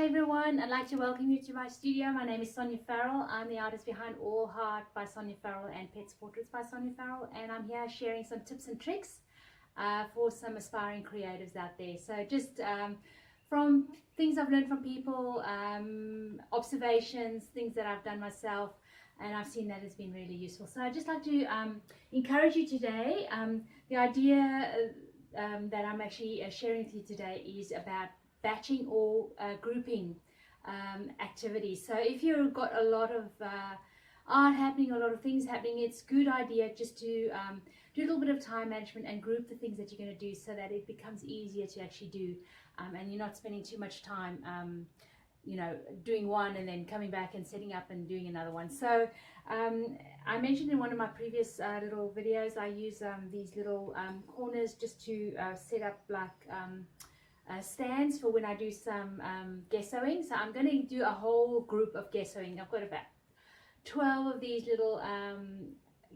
Hi everyone, I'd like to welcome you to my studio. My name is Sonia Farrell. I'm the artist behind All Heart by Sonia Farrell and Pets Portraits by Sonia Farrell, and I'm here sharing some tips and tricks for some aspiring creatives out there. So just from things I've learned from people, observations, things that I've done myself, and I've seen that has been really useful. So I'd just like to encourage you today. The idea that I'm actually sharing with you today is about batching or grouping activities. So if you've got a lot of art happening, a lot of things happening, it's a good idea just to do a little bit of time management and group the things that you're going to do so that it becomes easier to actually do, and you're not spending too much time doing one and then coming back and setting up and doing another one. So I mentioned in one of my previous little videos, I use these little corners just to set up like stands for when I do some gessoing. So I'm going to do a whole group of gessoing. I've got about 12 of these little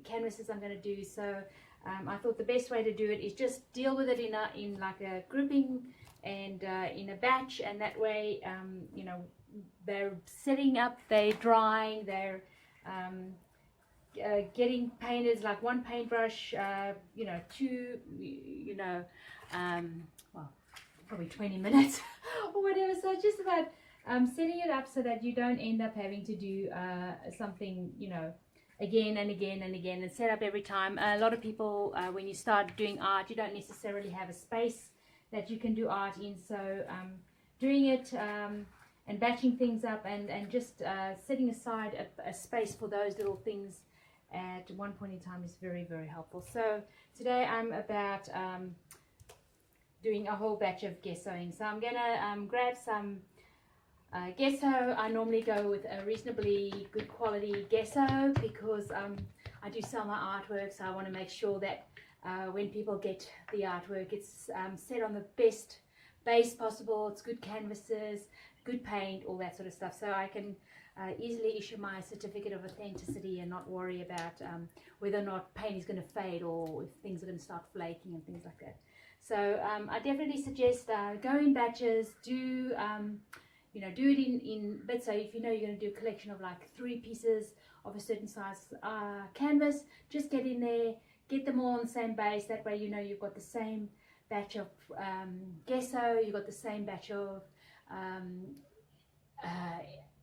canvases I'm going to do. So I thought the best way to do it is just deal with it in like a grouping and in a batch, and that way they're setting up, they're drying, they're getting painted, like one paintbrush, two, well, probably 20 minutes or whatever. So it's just about setting it up so that you don't end up having to do something again and again and again and set up every time. A lot of people, when you start doing art, you don't necessarily have a space that you can do art in, so doing it and batching things up and just setting aside a space for those little things at one point in time is very, very helpful. So today I'm about doing a whole batch of gessoing. So I'm gonna grab some gesso. I normally go with a reasonably good quality gesso because I do sell my artwork, so I want to make sure that when people get the artwork, it's set on the best base possible. It's good canvases, good paint, all that sort of stuff, so I can easily issue my certificate of authenticity and not worry about whether or not paint is going to fade or if things are going to start flaking and things like that. So I definitely suggest go in batches, do do it in bits. So if you're going to do a collection of like 3 pieces of a certain size canvas, just get in there, get them all on the same base. That way you've got the same batch of gesso, you've got the same batch of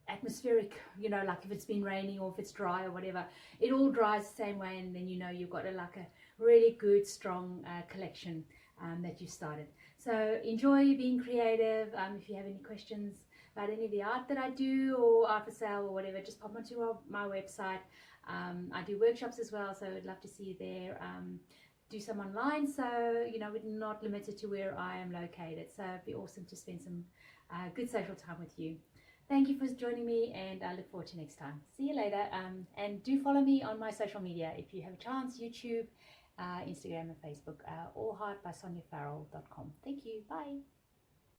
atmospheric, like if it's been raining or if it's dry or whatever, it all dries the same way, and then you've got like a really good strong collection that you started. So enjoy being creative. If you have any questions about any of the art that I do or art for sale or whatever, just pop onto my website. I do workshops as well, so I'd love to see you there. Do some online, so we're not limited to where I am located, so it'd be awesome to spend some good social time with you. Thank you for joining me, and I look forward to next time. See you later, and do follow me on my social media if you have a chance: YouTube, Instagram and Facebook, allheartbysoniafarrell.com. Thank you. Bye.